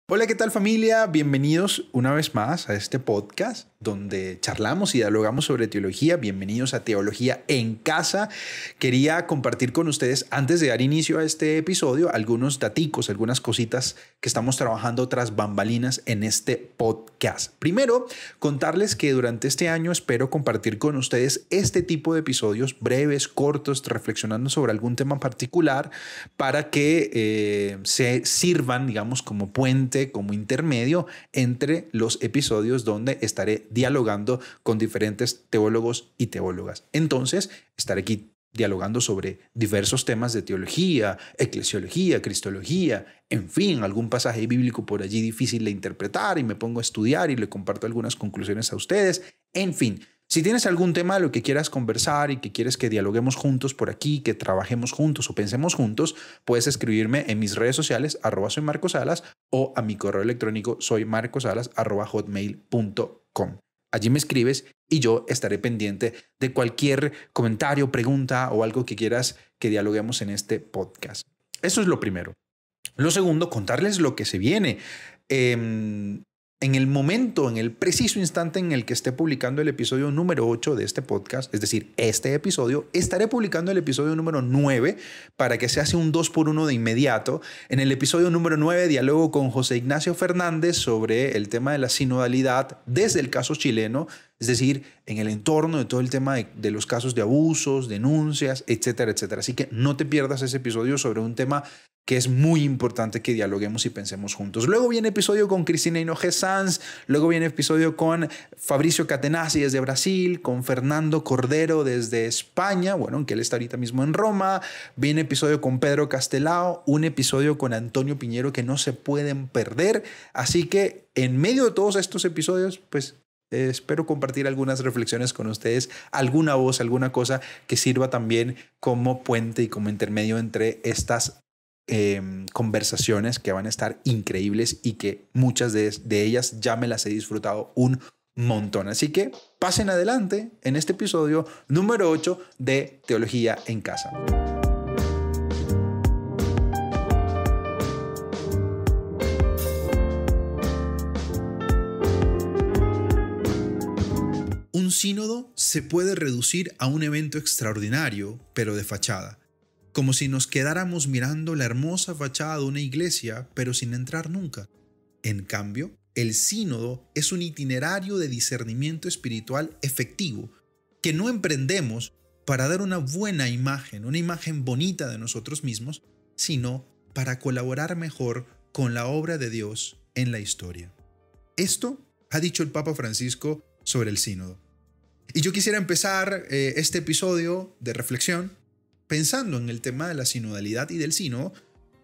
Hola, ¿qué tal familia? Bienvenidos una vez más a este podcast donde charlamos y dialogamos sobre teología. Bienvenidos a Teología en Casa. Quería compartir con ustedes, antes de dar inicio a este episodio, algunos daticos, algunas cositas que estamos trabajando tras bambalinas en este podcast. Primero, contarles que durante este año espero compartir con ustedes este tipo de episodios breves, cortos, reflexionando sobre algún tema particular para que se sirvan, digamos, como puente, como intermedio entre los episodios donde estaré dialogando con diferentes teólogos y teólogas. Entonces, estaré aquí dialogando sobre diversos temas de teología, eclesiología, cristología, en fin, algún pasaje bíblico por allí difícil de interpretar y me pongo a estudiar y le comparto algunas conclusiones a ustedes. En fin, si tienes algún tema de lo que quieras conversar y que quieres que dialoguemos juntos por aquí, que trabajemos juntos o pensemos juntos, puedes escribirme en mis redes sociales @soymarcosalas o a mi correo electrónico soymarcosalas@hotmail.com. Allí me escribes y yo estaré pendiente de cualquier comentario, pregunta o algo que quieras que dialoguemos en este podcast. Eso es lo primero. Lo segundo, contarles lo que se viene. En el momento, en el preciso instante en el que esté publicando el episodio número 8 de este podcast, es decir, este episodio, estaré publicando el episodio número 9 para que se hace un 2x1 de inmediato. En el episodio número 9 dialogo con José Ignacio Fernández sobre el tema de la sinodalidad desde el caso chileno, es decir, en el entorno de todo el tema de los casos de abusos, denuncias, etcétera, etcétera. Así que no te pierdas ese episodio sobre un tema que es muy importante que dialoguemos y pensemos juntos. Luego viene episodio con Cristina Hinoje Sanz, luego viene episodio con Fabricio Catenacci desde Brasil, con Fernando Cordero desde España, bueno, aunque él está ahorita mismo en Roma, viene episodio con Pedro Castelao, un episodio con Antonio Piñero que no se pueden perder, así que en medio de todos estos episodios, pues espero compartir algunas reflexiones con ustedes, alguna voz, alguna cosa que sirva también como puente y como intermedio entre estas conversaciones que van a estar increíbles y que muchas de ellas ya me las he disfrutado un montón. Así que pasen adelante en este episodio número 8 de Teología en Casa. Un sínodo se puede reducir a un evento extraordinario, pero de fachada. Como si nos quedáramos mirando la hermosa fachada de una iglesia, pero sin entrar nunca. En cambio, el sínodo es un itinerario de discernimiento espiritual efectivo, que no emprendemos para dar una buena imagen, una imagen bonita de nosotros mismos, sino para colaborar mejor con la obra de Dios en la historia. Esto ha dicho el Papa Francisco sobre el sínodo. Y yo quisiera empezar este episodio de reflexión pensando en el tema de la sinodalidad y del sínodo,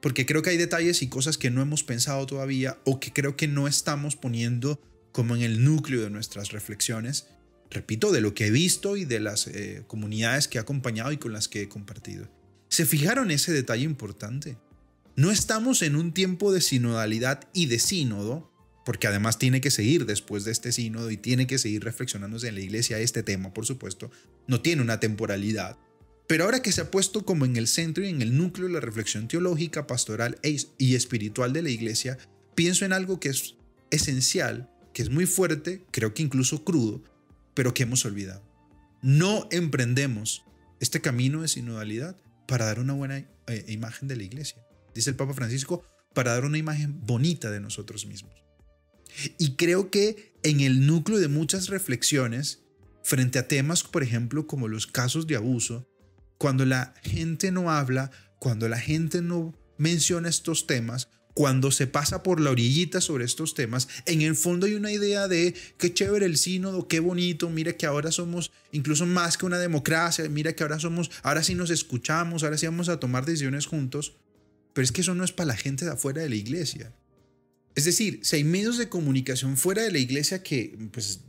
porque creo que hay detalles y cosas que no hemos pensado todavía o que creo que no estamos poniendo como en el núcleo de nuestras reflexiones, repito, de lo que he visto y de las comunidades que he acompañado y con las que he compartido. ¿Se fijaron ese detalle importante? No estamos en un tiempo de sinodalidad y de sínodo, porque además tiene que seguir después de este sínodo y tiene que seguir reflexionándose en la iglesia este tema, por supuesto, no tiene una temporalidad. Pero ahora que se ha puesto como en el centro y en el núcleo de la reflexión teológica, pastoral y espiritual de la iglesia, pienso en algo que es esencial, que es muy fuerte, creo que incluso crudo, pero que hemos olvidado. No emprendemos este camino de sinodalidad para dar una buena imagen de la iglesia, dice el Papa Francisco, para dar una imagen bonita de nosotros mismos. Y creo que en el núcleo de muchas reflexiones, frente a temas, por ejemplo, como los casos de abuso, cuando la gente no habla, cuando la gente no menciona estos temas, cuando se pasa por la orillita sobre estos temas, en el fondo hay una idea de qué chévere el sínodo, qué bonito, mira que ahora somos incluso más que una democracia, mira que ahora sí nos escuchamos, ahora sí vamos a tomar decisiones juntos, pero es que eso no es para la gente de afuera de la iglesia. Es decir, si hay medios de comunicación fuera de la iglesia que pues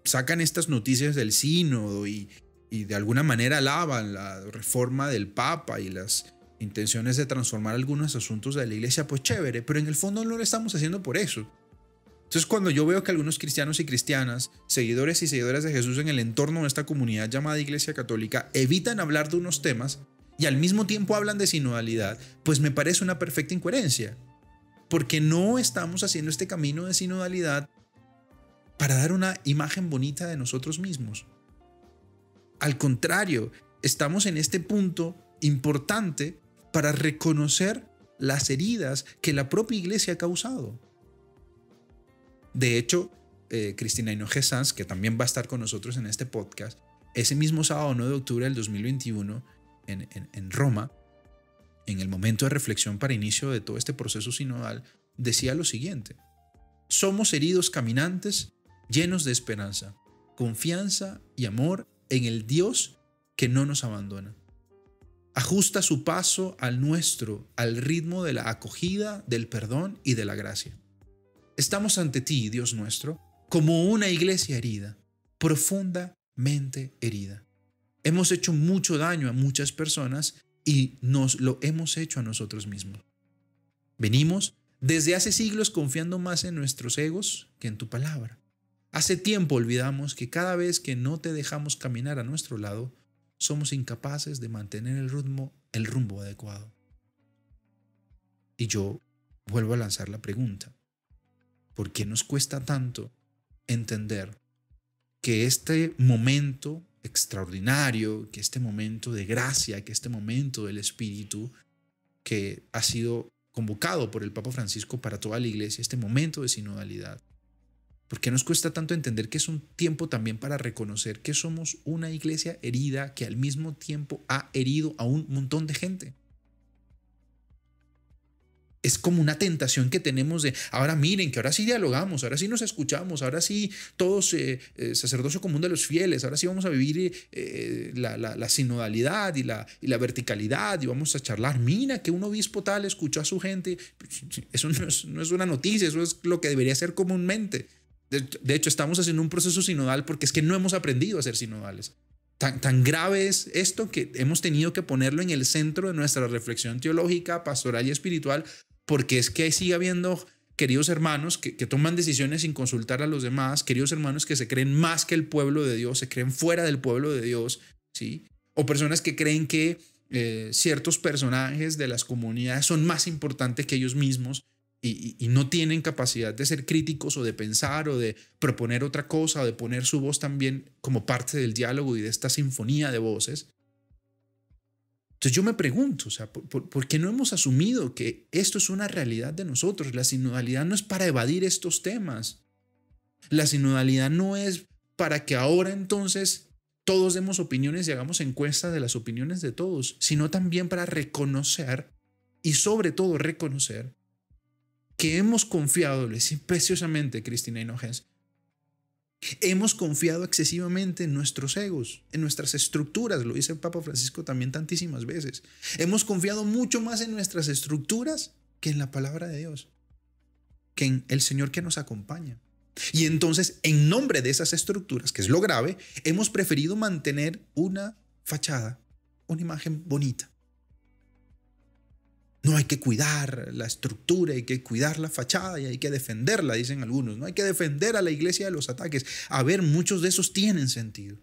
sacan estas noticias del sínodo y de alguna manera alaban la reforma del Papa y las intenciones de transformar algunos asuntos de la iglesia, pues chévere, pero en el fondo no lo estamos haciendo por eso. Entonces, cuando yo veo que algunos cristianos y cristianas, seguidores y seguidoras de Jesús en el entorno de esta comunidad llamada Iglesia Católica, evitan hablar de unos temas y al mismo tiempo hablan de sinodalidad, pues me parece una perfecta incoherencia. porque no estamos haciendo este camino de sinodalidad para dar una imagen bonita de nosotros mismos. Al contrario, estamos en este punto importante para reconocer las heridas que la propia iglesia ha causado. De hecho, Cristina Hinojosa Sanz, que también va a estar con nosotros en este podcast, ese mismo sábado 9 de octubre del 2021 en Roma, en el momento de reflexión para inicio de todo este proceso sinodal, decía lo siguiente: somos heridos caminantes llenos de esperanza, confianza y amor en el Dios que no nos abandona. Ajusta su paso al nuestro, al ritmo de la acogida, del perdón y de la gracia. Estamos ante ti, Dios nuestro, como una iglesia herida, profundamente herida. Hemos hecho mucho daño a muchas personas y nos lo hemos hecho a nosotros mismos. Venimos desde hace siglos confiando más en nuestros egos que en tu palabra. Hace tiempo olvidamos que cada vez que no te dejamos caminar a nuestro lado, somos incapaces de mantener el rumbo adecuado. Y yo vuelvo a lanzar la pregunta: ¿por qué nos cuesta tanto entender que este momento extraordinario, que este momento de gracia, que este momento del Espíritu que ha sido convocado por el Papa Francisco para toda la iglesia, este momento de sinodalidad, ¿por qué nos cuesta tanto entender que es un tiempo también para reconocer que somos una iglesia herida que al mismo tiempo ha herido a un montón de gente? Es como una tentación que tenemos de, ahora miren, que ahora sí dialogamos, ahora sí nos escuchamos, ahora sí todos, sacerdocio común de los fieles, ahora sí vamos a vivir la sinodalidad y la verticalidad y vamos a charlar. Mira que un obispo tal escuchó a su gente. Eso no es una noticia, eso es lo que debería ser comúnmente. De hecho, estamos haciendo un proceso sinodal porque es que no hemos aprendido a ser sinodales. Tan grave es esto que hemos tenido que ponerlo en el centro de nuestra reflexión teológica, pastoral y espiritual, porque es que sigue habiendo queridos hermanos que toman decisiones sin consultar a los demás, queridos hermanos que se creen más que el pueblo de Dios, se creen fuera del pueblo de Dios, ¿sí? O personas que creen que ciertos personajes de las comunidades son más importantes que ellos mismos y no tienen capacidad de ser críticos o de pensar o de proponer otra cosa o de poner su voz también como parte del diálogo y de esta sinfonía de voces. Entonces yo me pregunto, o sea, ¿por qué no hemos asumido que esto es una realidad de nosotros? La sinodalidad no es para evadir estos temas. La sinodalidad no es para que ahora entonces todos demos opiniones y hagamos encuestas de las opiniones de todos, sino también para reconocer y sobre todo reconocer que hemos confiado, le decía preciosamente Cristina Hinojosa, hemos confiado excesivamente en nuestros egos, en nuestras estructuras, lo dice el Papa Francisco también tantísimas veces. Hemos confiado mucho más en nuestras estructuras que en la palabra de Dios, que en el Señor que nos acompaña. Y entonces, en nombre de esas estructuras, que es lo grave, hemos preferido mantener una fachada, una imagen bonita. No, hay que cuidar la estructura, hay que cuidar la fachada y hay que defenderla, dicen algunos. No hay que defender a la iglesia de los ataques. A ver, muchos de esos tienen sentido.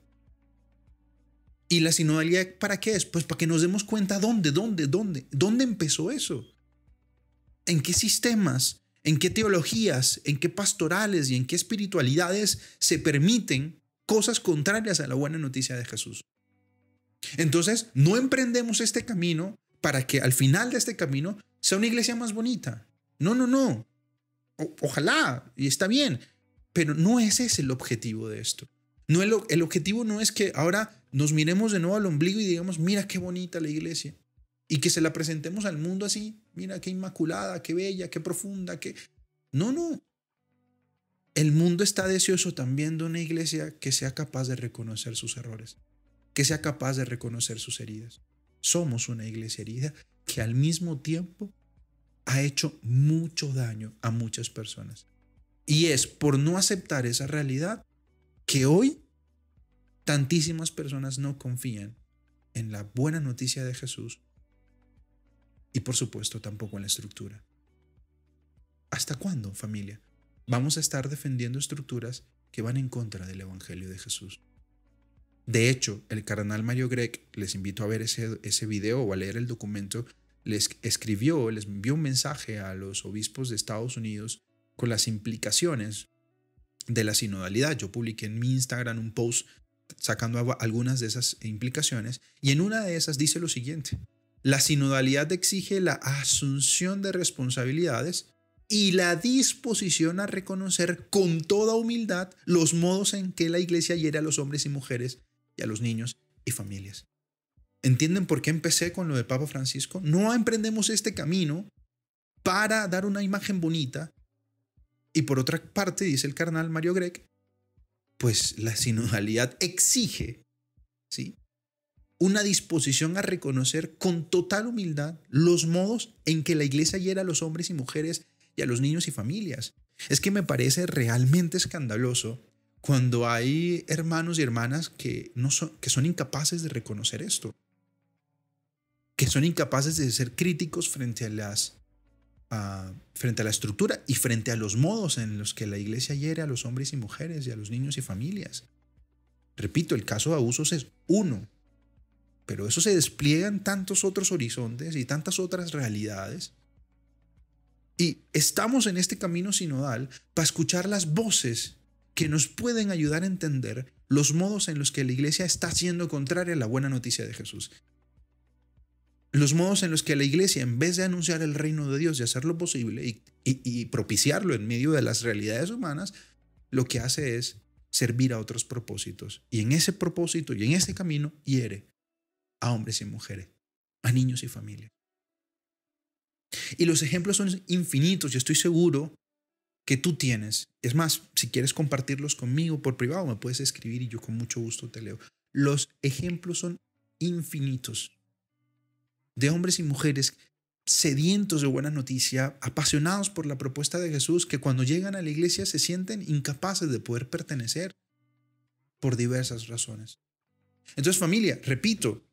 ¿Y la sinodalidad para qué es? Pues para que nos demos cuenta dónde empezó eso. ¿En qué sistemas, en qué teologías, en qué pastorales y en qué espiritualidades se permiten cosas contrarias a la buena noticia de Jesús? Entonces, no emprendemos este camino para que al final de este camino sea una iglesia más bonita. No. Ojalá, y está bien, pero no ese es el objetivo de esto. No, el objetivo no es que ahora nos miremos de nuevo al ombligo y digamos, mira qué bonita la iglesia, y que se la presentemos al mundo así, mira qué inmaculada, qué bella, qué profunda, qué... No. El mundo está deseoso también de una iglesia que sea capaz de reconocer sus errores, que sea capaz de reconocer sus heridas. Somos una iglesia herida que al mismo tiempo ha hecho mucho daño a muchas personas. Y es por no aceptar esa realidad que hoy tantísimas personas no confían en la buena noticia de Jesús y por supuesto tampoco en la estructura. ¿Hasta cuándo, familia, vamos a estar defendiendo estructuras que van en contra del Evangelio de Jesús? De hecho, el cardenal Mario Grech, les invito a ver ese video o a leer el documento les envió un mensaje a los obispos de Estados Unidos con las implicaciones de la sinodalidad. Yo publiqué en mi Instagram un post sacando algunas de esas implicaciones, y en una de esas dice lo siguiente: la sinodalidad exige la asunción de responsabilidades y la disposición a reconocer con toda humildad los modos en que la Iglesia hiere a los hombres y mujeres y a los niños y familias. ¿Entienden por qué empecé con lo del Papa Francisco? No emprendemos este camino para dar una imagen bonita. Y por otra parte, dice el cardenal Mario Grech, pues la sinodalidad exige, ¿sí?, una disposición a reconocer con total humildad los modos en que la Iglesia hiere a los hombres y mujeres y a los niños y familias. Es que me parece realmente escandaloso cuando hay hermanos y hermanas que son incapaces de reconocer esto, que son incapaces de ser críticos frente a la estructura y frente a los modos en los que la Iglesia hiere a los hombres y mujeres y a los niños y familias. Repito, el caso de abusos es uno, pero eso se despliega en tantos otros horizontes y tantas otras realidades. Y estamos en este camino sinodal para escuchar las voces que nos pueden ayudar a entender los modos en los que la Iglesia está siendo contraria a la buena noticia de Jesús. Los modos en los que la Iglesia, en vez de anunciar el reino de Dios y hacer lo posible y propiciarlo en medio de las realidades humanas, lo que hace es servir a otros propósitos. Y en ese propósito y en ese camino hiere a hombres y mujeres, a niños y familias. Y los ejemplos son infinitos. Yo estoy seguro que tú tienes. Es más, si quieres compartirlos conmigo por privado, me puedes escribir y yo con mucho gusto te leo. Los ejemplos son infinitos de hombres y mujeres sedientos de buena noticia, apasionados por la propuesta de Jesús, que cuando llegan a la iglesia se sienten incapaces de poder pertenecer por diversas razones. Entonces, familia, repito,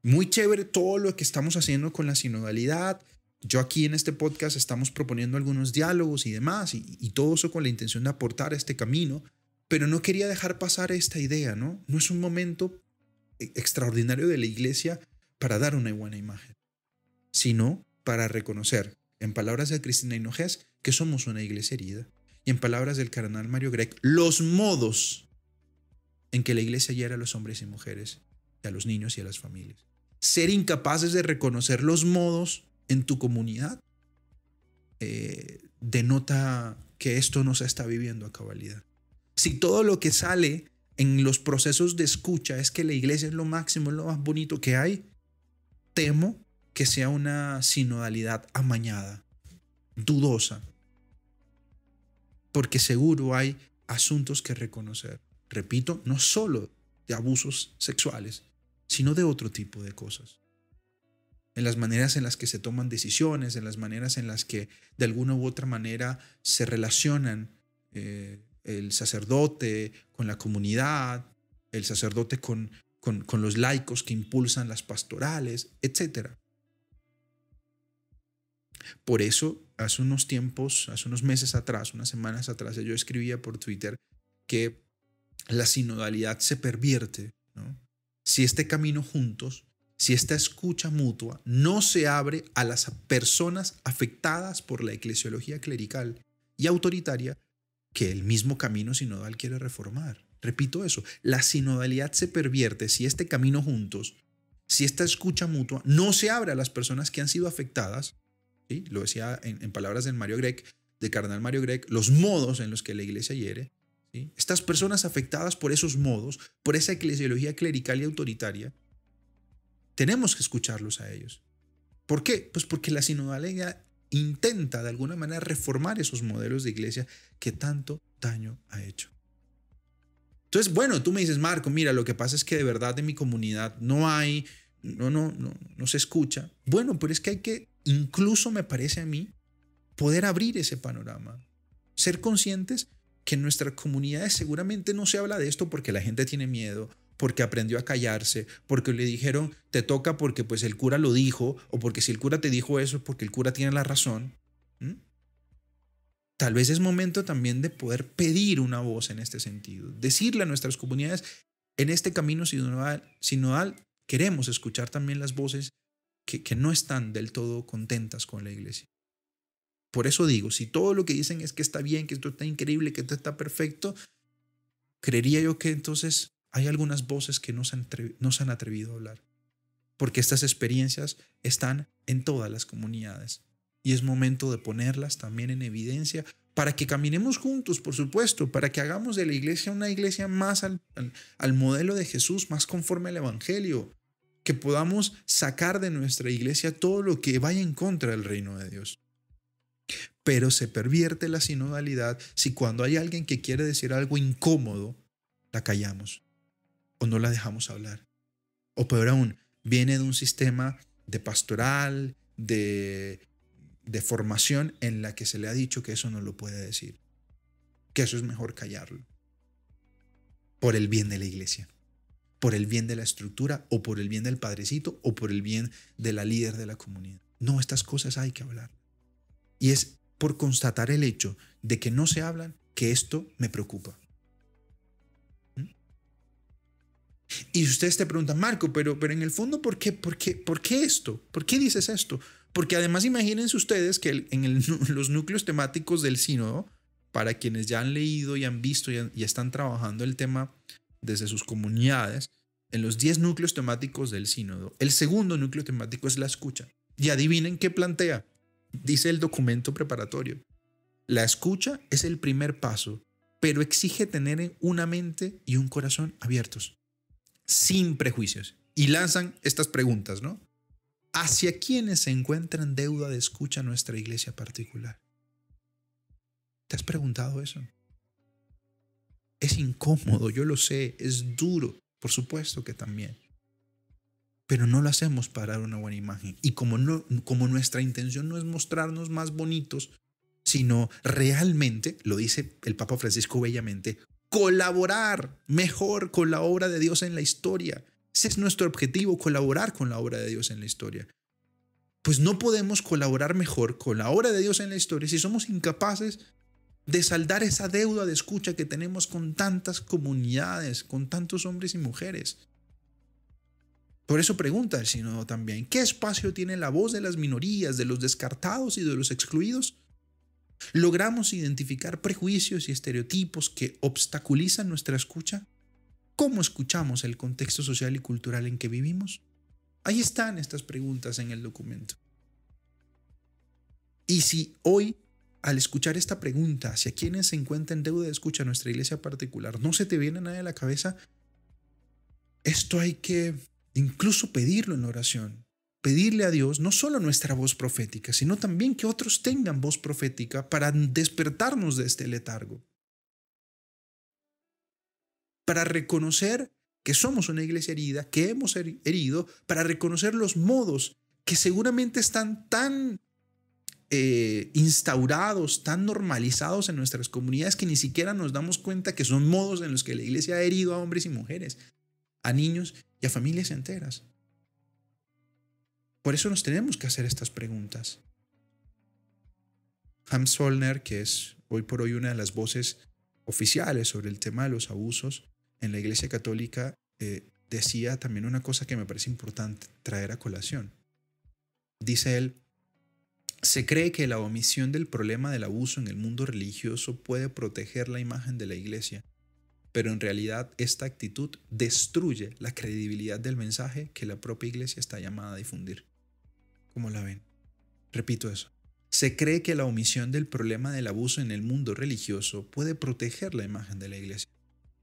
muy chévere todo lo que estamos haciendo con la sinodalidad. Yo aquí en este podcast estamos proponiendo algunos diálogos y demás, y todo eso con la intención de aportar a este camino, pero no quería dejar pasar esta idea, ¿no? No es un momento extraordinario de la iglesia para dar una buena imagen, sino para reconocer, en palabras de Cristina Hinojés, que somos una iglesia herida, y en palabras del cardenal Mario Grech, los modos en que la iglesia hiere a los hombres y mujeres, y a los niños y a las familias. Ser incapaces de reconocer los modos en tu comunidad denota que esto no se está viviendo a cabalidad. Si todo lo que sale en los procesos de escucha es que la iglesia es lo máximo, es lo más bonito que hay, temo que sea una sinodalidad amañada, dudosa, porque seguro hay asuntos que reconocer. Repito, no solo de abusos sexuales, sino de otro tipo de cosas. En las maneras en las que se toman decisiones, en las maneras en las que de alguna u otra manera se relacionan el sacerdote con la comunidad, el sacerdote con los laicos que impulsan las pastorales, etc. Por eso, hace unos meses atrás, unas semanas atrás, yo escribía por Twitter que la sinodalidad se pervierte, ¿no? Si este camino juntos, si esta escucha mutua no se abre a las personas afectadas por la eclesiología clerical y autoritaria que el mismo camino sinodal quiere reformar. Repito eso, la sinodalidad se pervierte si este camino juntos, si esta escucha mutua no se abre a las personas que han sido afectadas, ¿sí? Lo decía en palabras del cardenal Mario Grech, los modos en los que la iglesia hiere, ¿sí? Estas personas afectadas por esos modos, por esa eclesiología clerical y autoritaria, tenemos que escucharlos a ellos. ¿Por qué? Pues porque la sinodalidad intenta de alguna manera reformar esos modelos de iglesia que tanto daño ha hecho. Entonces, bueno, tú me dices, Marco, mira, lo que pasa es que de verdad en mi comunidad no se escucha. Bueno, pero es que hay que, incluso me parece a mí, poder abrir ese panorama. Ser conscientes que en nuestras comunidades seguramente no se habla de esto porque la gente tiene miedo, porque aprendió a callarse, porque le dijeron, te toca porque pues el cura lo dijo, o porque si el cura te dijo eso es porque el cura tiene la razón. Tal vez es momento también de poder pedir una voz en este sentido, decirle a nuestras comunidades, en este camino sinodal queremos escuchar también las voces que no están del todo contentas con la iglesia. Por eso digo, si todo lo que dicen es que está bien, que esto está increíble, que esto está perfecto, creería yo que entonces hay algunas voces que no se han atrevido a hablar. Porque estas experiencias están en todas las comunidades. Y es momento de ponerlas también en evidencia para que caminemos juntos, por supuesto, para que hagamos de la iglesia una iglesia más al modelo de Jesús, más conforme al Evangelio. Que podamos sacar de nuestra iglesia todo lo que vaya en contra del reino de Dios. Pero se pervierte la sinodalidad si cuando hay alguien que quiere decir algo incómodo, la callamos o no la dejamos hablar. O peor aún, viene de un sistema de pastoral, de formación en la que se le ha dicho que eso no lo puede decir, que eso es mejor callarlo, por el bien de la iglesia, por el bien de la estructura, o por el bien del padrecito, o por el bien de la líder de la comunidad. No, estas cosas hay que hablar. Y es por constatar el hecho de que no se hablan que esto me preocupa. Y ustedes te preguntan, Marco, pero en el fondo, ¿por qué esto? ¿Por qué dices esto? Porque además imagínense ustedes que los núcleos temáticos del sínodo, para quienes ya han leído y han visto y están trabajando el tema desde sus comunidades, en los 10 núcleos temáticos del sínodo, el segundo núcleo temático es la escucha. Y adivinen qué plantea. Dice el documento preparatorio. La escucha es el primer paso, pero exige tener una mente y un corazón abiertos, sin prejuicios. Y lanzan estas preguntas, ¿no? ¿Hacia quiénes se encuentra en deuda de escucha nuestra iglesia particular? ¿Te has preguntado eso? Es incómodo, yo lo sé, es duro, por supuesto que también. Pero no lo hacemos para dar una buena imagen. Y como nuestra intención no es mostrarnos más bonitos, sino realmente, lo dice el Papa Francisco bellamente, colaborar mejor con la obra de Dios en la historia. Ese es nuestro objetivo, colaborar con la obra de Dios en la historia. Pues no podemos colaborar mejor con la obra de Dios en la historia si somos incapaces de saldar esa deuda de escucha que tenemos con tantas comunidades, con tantos hombres y mujeres. Por eso pregunta el sínodo también, ¿qué espacio tiene la voz de las minorías, de los descartados y de los excluidos? ¿Logramos identificar prejuicios y estereotipos que obstaculizan nuestra escucha? ¿Cómo escuchamos el contexto social y cultural en que vivimos? Ahí están estas preguntas en el documento. Y si hoy, al escuchar esta pregunta, hacia quienes se encuentra en deuda de escucha nuestra iglesia particular, no se te viene nada a la cabeza, esto hay que incluso pedirlo en la oración, pedirle a Dios no solo nuestra voz profética, sino también que otros tengan voz profética para despertarnos de este letargo, para reconocer que somos una iglesia herida, que hemos herido, para reconocer los modos que seguramente están tan instaurados, tan normalizados en nuestras comunidades que ni siquiera nos damos cuenta que son modos en los que la iglesia ha herido a hombres y mujeres, a niños y a familias enteras. Por eso nos tenemos que hacer estas preguntas. Hans Zollner, que es hoy por hoy una de las voces oficiales sobre el tema de los abusos en la Iglesia Católica, decía también una cosa que me parece importante traer a colación. Dice él, se cree que la omisión del problema del abuso en el mundo religioso puede proteger la imagen de la Iglesia, pero en realidad esta actitud destruye la credibilidad del mensaje que la propia Iglesia está llamada a difundir. ¿Cómo la ven? Repito eso. Se cree que la omisión del problema del abuso en el mundo religioso puede proteger la imagen de la Iglesia,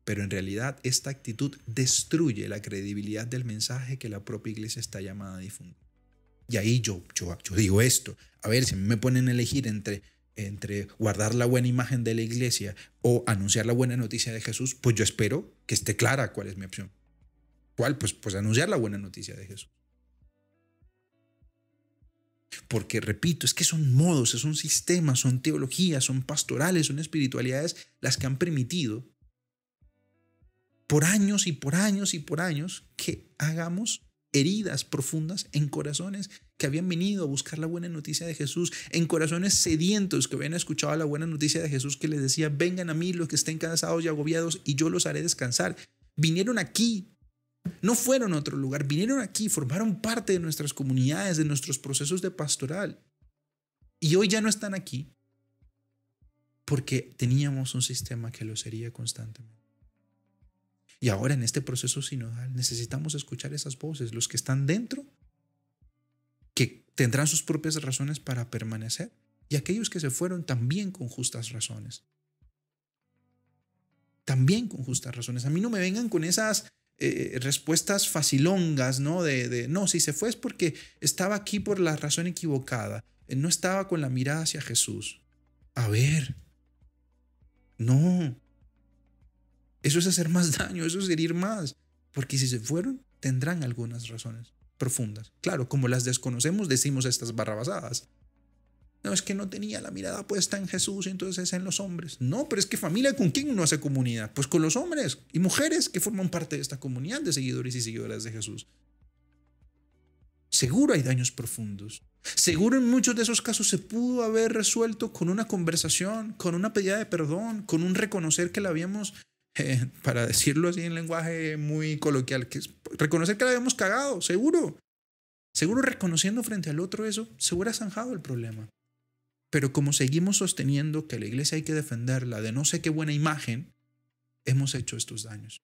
pero en realidad esta actitud destruye la credibilidad del mensaje que la propia Iglesia está llamada a difundir. Y ahí yo digo esto, a ver, si me ponen a elegir entre guardar la buena imagen de la iglesia o anunciar la buena noticia de Jesús, pues yo espero que esté clara cuál es mi opción. ¿Cuál? Pues anunciar la buena noticia de Jesús. Porque, repito, es que son modos, son sistemas, son teologías, son pastorales, son espiritualidades las que han permitido por años y por años y por años que hagamos heridas profundas en corazones que habían venido a buscar la buena noticia de Jesús, en corazones sedientos que habían escuchado la buena noticia de Jesús que les decía, vengan a mí los que estén cansados y agobiados y yo los haré descansar. Vinieron aquí No fueron a otro lugar, vinieron aquí, formaron parte de nuestras comunidades, de nuestros procesos de pastoral. Y hoy ya no están aquí porque teníamos un sistema que los hería constantemente. Y ahora en este proceso sinodal necesitamos escuchar esas voces, los que están dentro, que tendrán sus propias razones para permanecer, y aquellos que se fueron también con justas razones. También con justas razones. A mí no me vengan con esas respuestas facilongas, ¿no? No, si se fue es porque estaba aquí por la razón equivocada. No estaba con la mirada hacia Jesús. A ver, no. Eso es hacer más daño, eso es herir más. Porque si se fueron, tendrán algunas razones profundas. Claro, como las desconocemos, decimos estas barrabasadas. No, es que no tenía la mirada puesta en Jesús y entonces es en los hombres. No, pero es que familia, ¿con quién uno hace comunidad? Pues con los hombres y mujeres que forman parte de esta comunidad de seguidores y seguidoras de Jesús. Seguro hay daños profundos. Seguro en muchos de esos casos se pudo haber resuelto con una conversación, con una pedida de perdón, con un reconocer que la habíamos, para decirlo así en lenguaje muy coloquial, que es reconocer que la habíamos cagado, seguro. Seguro reconociendo frente al otro eso, se hubiera zanjado el problema. Pero como seguimos sosteniendo que la iglesia hay que defenderla de no sé qué buena imagen, hemos hecho estos daños.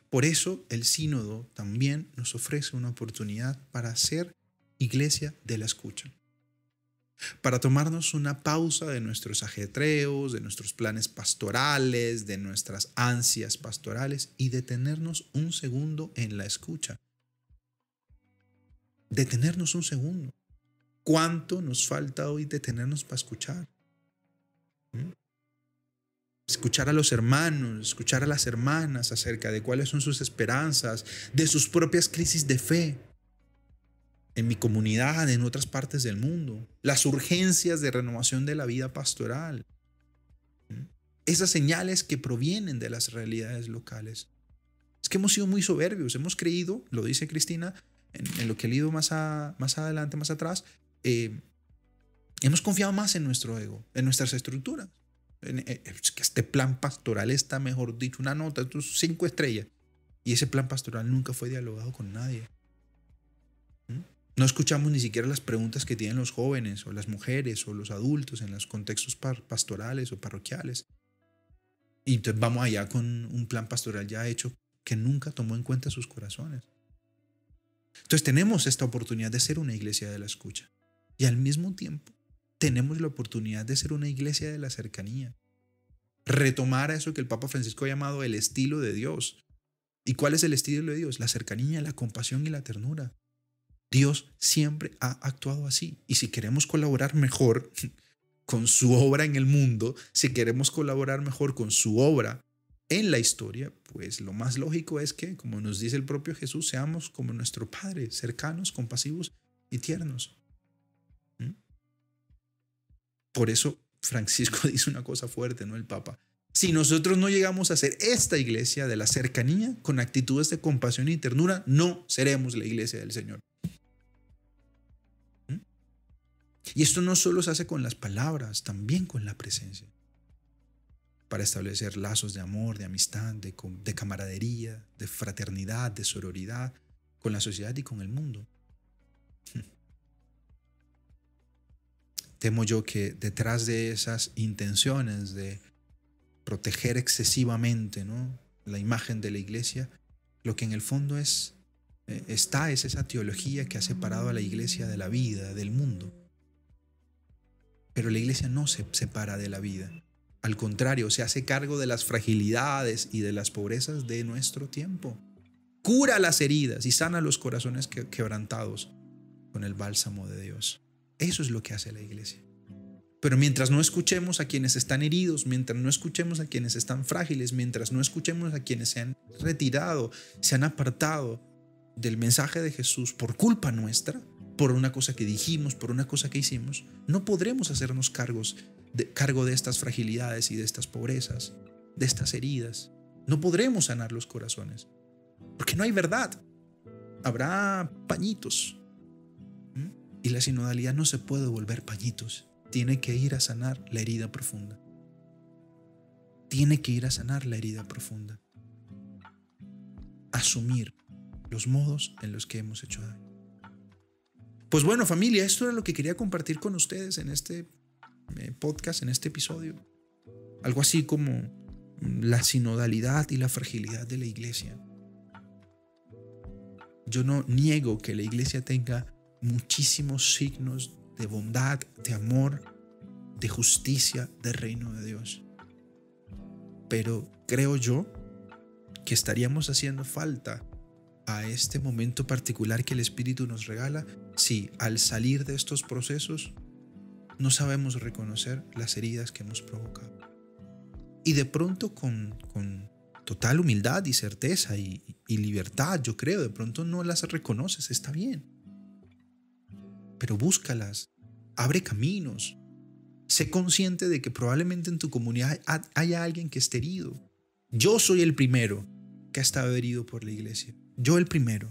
Por eso el sínodo también nos ofrece una oportunidad para ser iglesia de la escucha. Para tomarnos una pausa de nuestros ajetreos, de nuestros planes pastorales, de nuestras ansias pastorales y detenernos un segundo en la escucha. Detenernos un segundo. ¿Cuánto nos falta hoy detenernos para escuchar? Escuchar a los hermanos, escuchar a las hermanas acerca de cuáles son sus esperanzas, de sus propias crisis de fe, en mi comunidad, en otras partes del mundo, las urgencias de renovación de la vida pastoral, esas señales que provienen de las realidades locales. Es que hemos sido muy soberbios, hemos creído, lo dice Cristina, en lo que he leído más adelante, más atrás, hemos confiado más en nuestro ego, en nuestras estructuras. Es que este plan pastoral está, mejor dicho, una nota, estos 5 estrellas. Y ese plan pastoral nunca fue dialogado con nadie. No escuchamos ni siquiera las preguntas que tienen los jóvenes o las mujeres o los adultos en los contextos pastorales o parroquiales. Y entonces vamos allá con un plan pastoral ya hecho que nunca tomó en cuenta sus corazones. Entonces tenemos esta oportunidad de ser una iglesia de la escucha. Y al mismo tiempo tenemos la oportunidad de ser una iglesia de la cercanía. Retomar a eso que el Papa Francisco ha llamado el estilo de Dios. ¿Y cuál es el estilo de Dios? La cercanía, la compasión y la ternura. Dios siempre ha actuado así. Y si queremos colaborar mejor con su obra en el mundo, si queremos colaborar mejor con su obra en la historia, pues lo más lógico es que, como nos dice el propio Jesús, seamos como nuestro Padre, cercanos, compasivos y tiernos. Por eso Francisco dice una cosa fuerte, ¿no? El Papa. Si nosotros no llegamos a ser esta iglesia de la cercanía con actitudes de compasión y ternura, no seremos la iglesia del Señor. Y esto no solo se hace con las palabras, también con la presencia. Para establecer lazos de amor, de amistad, de camaradería, de fraternidad, de sororidad con la sociedad y con el mundo. Temo yo que detrás de esas intenciones de proteger excesivamente, ¿no?, la imagen de la iglesia, lo que en el fondo es esa teología que ha separado a la iglesia de la vida, del mundo. Pero la iglesia no se separa de la vida. Al contrario, se hace cargo de las fragilidades y de las pobrezas de nuestro tiempo. Cura las heridas y sana los corazones quebrantados con el bálsamo de Dios. Eso es lo que hace la iglesia. Pero mientras no escuchemos a quienes están heridos, mientras no escuchemos a quienes están frágiles, mientras no escuchemos a quienes se han retirado, se han apartado del mensaje de Jesús por culpa nuestra, por una cosa que dijimos, por una cosa que hicimos, no podremos hacernos cargo de estas fragilidades y de estas pobrezas, de estas heridas. No podremos sanar los corazones, porque no hay verdad. Habrá pañitos. Y la sinodalidad no se puede volver pañitos. Tiene que ir a sanar la herida profunda. Tiene que ir a sanar la herida profunda. asumir los modos en los que hemos hecho daño. Pues bueno, familia, esto era lo que quería compartir con ustedes en este podcast, en este episodio. Algo así como la sinodalidad y la fragilidad de la iglesia. Yo no niego que la iglesia tenga muchísimos signos de bondad, de amor, de justicia, de reino de Dios. Pero creo yo que estaríamos haciendo falta a este momento particular que el Espíritu nos regala si al salir de estos procesos no sabemos reconocer las heridas que hemos provocado. Y de pronto con total humildad y certeza y libertad, yo creo, de pronto no las reconoces, está bien. Pero búscalas, abre caminos. Sé consciente de que probablemente en tu comunidad haya alguien que esté herido. Yo soy el primero que ha estado herido por la iglesia. Yo el primero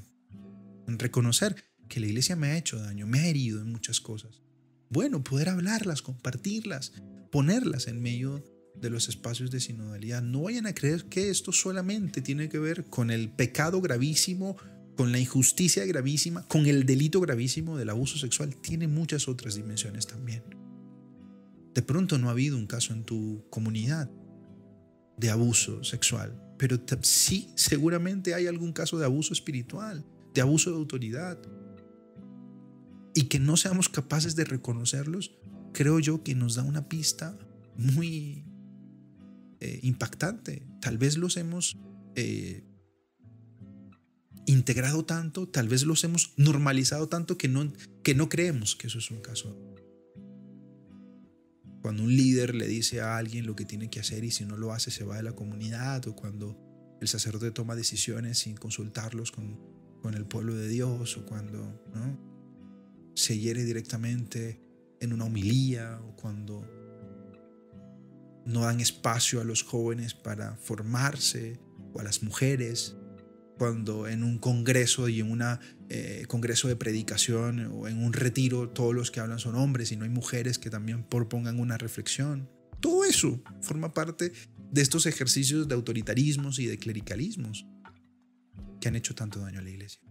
en reconocer que la iglesia me ha hecho daño, me ha herido en muchas cosas. Bueno, poder hablarlas, compartirlas, ponerlas en medio de los espacios de sinodalidad. No vayan a creer que esto solamente tiene que ver con el pecado gravísimo, con la injusticia gravísima, con el delito gravísimo del abuso sexual. Tiene muchas otras dimensiones también. De pronto no ha habido un caso en tu comunidad de abuso sexual, pero sí, seguramente hay algún caso de abuso espiritual, de abuso de autoridad. Y que no seamos capaces de reconocerlos, creo yo que nos da una pista muy impactante. Tal vez los hemos integrado tanto, tal vez los hemos normalizado tanto que no creemos que eso es un caso. Cuando un líder le dice a alguien lo que tiene que hacer y si no lo hace se va de la comunidad, o cuando el sacerdote toma decisiones sin consultarlos con el pueblo de Dios, o cuando se hiere directamente en una homilía, o cuando no dan espacio a los jóvenes para formarse, o a las mujeres, cuando en un congreso y en un congreso de predicación o en un retiro todos los que hablan son hombres y no hay mujeres que también propongan una reflexión. Todo eso forma parte de estos ejercicios de autoritarismos y de clericalismos que han hecho tanto daño a la iglesia.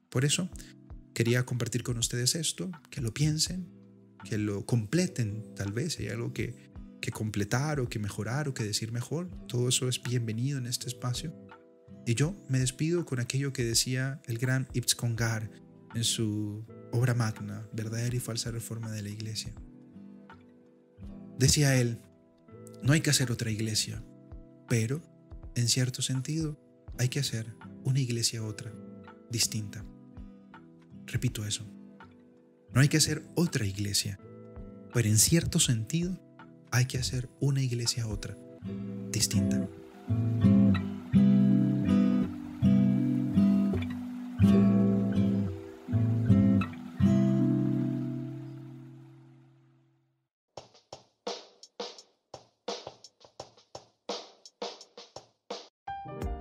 Por eso quería compartir con ustedes esto, que lo piensen, que lo completen tal vez, si hay algo que completar o que mejorar o que decir mejor. Todo eso es bienvenido en este espacio. Y yo me despido con aquello que decía el gran Ibn Congar en su obra magna, Verdadera y Falsa Reforma de la Iglesia. Decía él, no hay que hacer otra iglesia, pero en cierto sentido hay que hacer una iglesia otra, distinta. Repito eso, no hay que hacer otra iglesia, pero en cierto sentido hay que hacer una iglesia otra, distinta.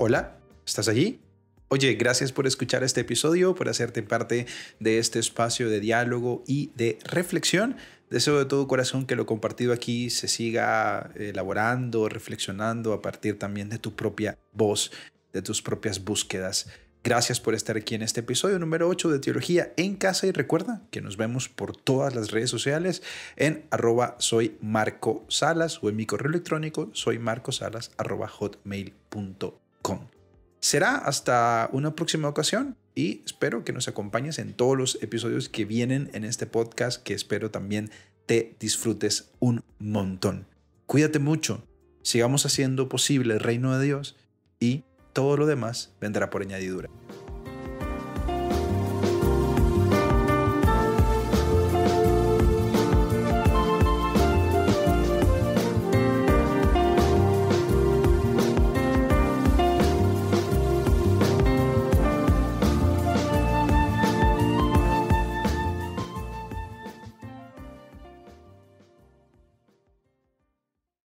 Hola, ¿estás allí? Oye, gracias por escuchar este episodio, por hacerte parte de este espacio de diálogo y de reflexión. Deseo de todo corazón que lo compartido aquí se siga elaborando, reflexionando a partir también de tu propia voz, de tus propias búsquedas. Gracias por estar aquí en este episodio número 8 de Teología en Casa, y recuerda que nos vemos por todas las redes sociales en @soymarcosalas o en mi correo electrónico soymarcosalas@hotmail.com. Será hasta una próxima ocasión y espero que nos acompañes en todos los episodios que vienen en este podcast, que espero también te disfrutes un montón. Cuídate mucho, sigamos haciendo posible el reino de Dios y todo lo demás vendrá por añadidura.